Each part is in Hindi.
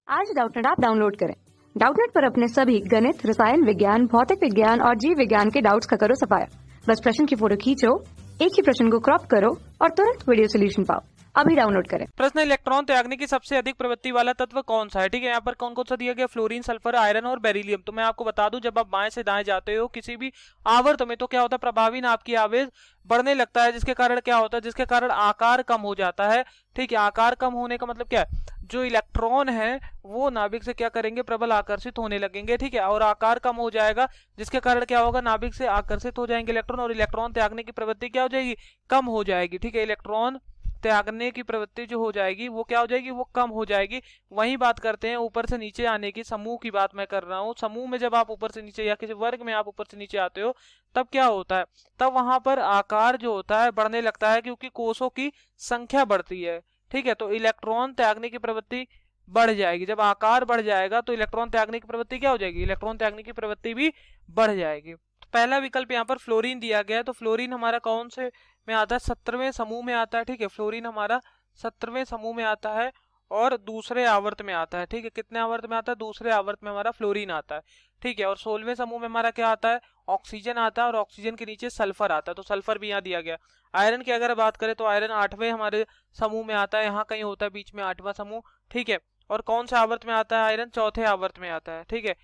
आज डाउटनेट ऐप डाउनलोड करें। डाउटनेट पर अपने सभी गणित, रसायन विज्ञान, भौतिक विज्ञान और जीव विज्ञान के डाउट्स का करो सफाया। बस प्रश्न की फोटो खींचो, एक ही प्रश्न को क्रॉप करो और तुरंत वीडियो सोल्यूशन पाओ। अभी डाउनलोड करें। प्रश्न, इलेक्ट्रॉन त्यागने की सबसे अधिक प्रवृत्ति वाला तत्व कौन सा है? ठीक है, यहाँ पर कौन कौन सा दिया गया? फ्लोरीन, सल्फर, आयरन और बेरिलियम। तो मैं आपको बता दूं, जब आप बाएं से दाएं जाते हो किसी भी आवर्त में तो क्या होता है, प्रभावी नाप की आवेश बढ़ने लगता है, जिसके कारण क्या होता है, जिसके कारण आकार कम हो जाता है। ठीक है, आकार कम होने का मतलब क्या है, जो इलेक्ट्रॉन है वो नाभिक से क्या करेंगे, प्रबल आकर्षित होने लगेंगे। ठीक है, और आकार कम हो जाएगा, जिसके कारण क्या होगा, नाभिक से आकर्षित हो जाएंगे इलेक्ट्रॉन और इलेक्ट्रॉन त्यागने की प्रवृत्ति क्या हो जाएगी, कम हो जाएगी। ठीक है, इलेक्ट्रॉन त्यागने की प्रवृत्ति जो हो जाएगी वो क्या हो जाएगी, वो कम हो जाएगी। वही बात करते हैं ऊपर से नीचे आने की, समूह की बात मैं कर रहा हूँ। समूह में जब आप ऊपर से नीचे या किसी वर्ग में आप ऊपर से नीचे आते हो तब क्या होता है, तब वहां पर आकार जो होता है बढ़ने लगता है, क्योंकि कोषों की संख्या बढ़ती है। ठीक है, तो इलेक्ट्रॉन त्यागने की प्रवृत्ति बढ़ जाएगी। जब आकार बढ़ जाएगा तो इलेक्ट्रॉन त्यागने की प्रवृत्ति क्या हो जाएगी, इलेक्ट्रॉन त्यागने की प्रवृत्ति भी बढ़ जाएगी। तो पहला विकल्प यहाँ पर फ्लोरीन दिया गया है, तो फ्लोरीन हमारा कौन से में आता है, 17वें समूह में आता है। ठीक है, फ्लोरीन हमारा 17वें समूह में आता है और दूसरे आवर्त में आता है। ठीक है, कितने आवर्त में आता है, दूसरे आवर्त में हमारा फ्लोरीन आता है। ठीक है, और 16वें समूह में हमारा क्या आता है, ऑक्सीजन आता है और ऑक्सीजन के नीचे सल्फर आता है, तो सल्फर भी यहाँ दिया गया। आयरन की अगर बात करें तो आयरन 8वें हमारे समूह में आता है, यहाँ कहीं होता है बीच में 8वां समूह। ठीक है, और कौन से आवर्त में आता है आयरन, चौथे आवर्त में आता है। ठीक है,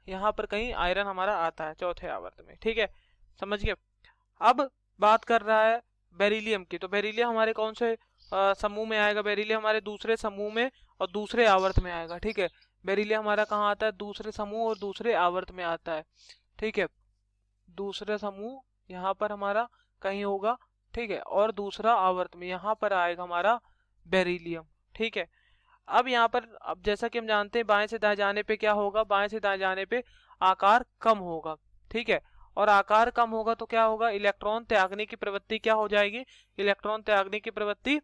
यहाँ पर कहीं आयरन हमारा आता है चौथे आवर्त में। ठीक है, समझ गए। अब बात कर रहा है बेरिलियम की, तो बेरिलियम हमारे कौन से समूह में आएगा, बेरिलियम हमारे दूसरे समूह में और दूसरे आवर्त में आएगा। ठीक है, बेरिलियम हमारा कहाँ आता है, दूसरे समूह और दूसरे आवर्त में आता है। ठीक है, दूसरा समूह यहाँ पर हमारा कहीं होगा। ठीक है, और दूसरा आवर्त में यहाँ पर आएगा हमारा बेरिलियम। ठीक है, अब यहाँ पर, अब जैसा कि हम जानते हैं बाएं से दाएं जाने पे क्या होगा, बाएं से दाएं जाने पे आकार कम होगा। ठीक है, और आकार कम होगा तो क्या होगा, इलेक्ट्रॉन त्यागने की प्रवृत्ति क्या हो जाएगी, इलेक्ट्रॉन त्यागने की प्रवृत्ति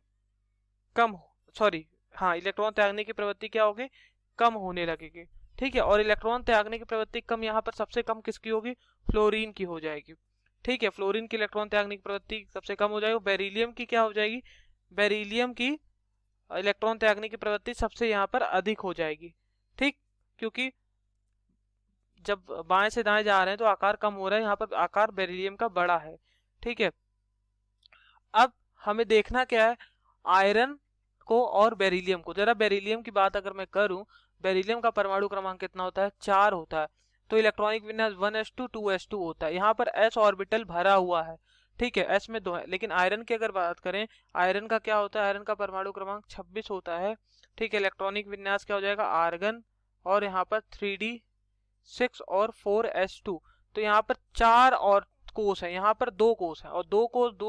कम, सॉरी हाँ, इलेक्ट्रॉन त्यागने की प्रवृत्ति क्या होगी, कम होने लगेगी। ठीक है, और इलेक्ट्रॉन त्यागने की प्रवृत्ति कम यहाँ पर सबसे कम किसकी होगी, फ्लोरीन की हो जाएगी। ठीक है, फ्लोरीन की इलेक्ट्रॉन त्यागने की प्रवृत्ति सबसे कम हो जाएगी। बेरिलियम की क्या हो जाएगी, बेरिलियम की इलेक्ट्रॉन त्यागने की प्रवृत्ति सबसे यहाँ पर अधिक हो जाएगी। ठीक, क्योंकि जब बाएं से दाएं जा रहे हैं तो आकार कम हो रहा है, यहाँ पर आकार बेरिलियम का बड़ा है। ठीक है, अब हमें देखना क्या है, आयरन को और बेरिलियम को। जरा बेरिलियम की बात अगर मैं करूं, बेरिलियम का परमाणु क्रमांक कितना होता है, 4 होता है, तो इलेक्ट्रॉनिक विन्यास 1s2 2s2 होता है। यहाँ पर s ऑर्बिटल भरा हुआ है। ठीक है, s में 2 है, लेकिन आयरन की अगर बात करें, आयरन का क्या होता है, आयरन का परमाणु क्रमांक 26 होता है। ठीक है, इलेक्ट्रॉनिक विन्यास क्या हो जाएगा, आर्गन और यहाँ पर 3d6 और 4s2। तो यहाँ पर 4 और कोष है, यहाँ पर 2 कोष है, और 2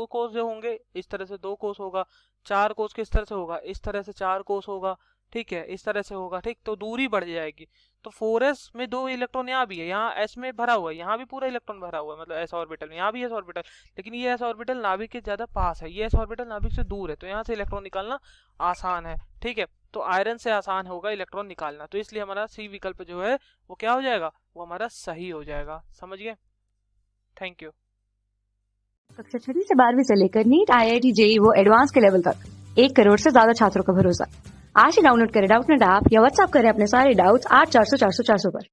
कोष जो होंगे इस तरह से 2 कोष होगा, 4 कोष किस तरह से होगा, इस तरह से 4 कोष होगा। ठीक है, इस तरह से होगा। ठीक, तो दूरी बढ़ जाएगी। तो 4s में 2 इलेक्ट्रॉन यहाँ भी है, यहाँ s में भरा हुआ है, यहाँ भी पूरा इलेक्ट्रॉन भरा हुआ है, मतलब s ऑर्बिटल में, यहाँ भी s ऑर्बिटल, लेकिन ये s ऑर्बिटल नाभिक के ज्यादा पास है, ये s ऑर्बिटल नाभिक से दूर है, तो यहाँ से इलेक्ट्रॉन निकालना आसान है। ठीक है, तो आयरन से आसान होगा इलेक्ट्रॉन निकालना, तो इसलिए हमारा सी विकल्प जो है वो क्या हो जाएगा, वो हमारा सही हो जाएगा। समझ गए, थैंक यू। कक्षा 6 से 12वीं से लेकर नीट, IIT, JEE वो एडवांस के लेवल तक 1 करोड़ से ज्यादा छात्रों का भरोसा। आज ही डाउनलोड करें डाउटनेट ऐप या व्हाट्सएप करें अपने सारे डाउट्स 8400 400 400 पर।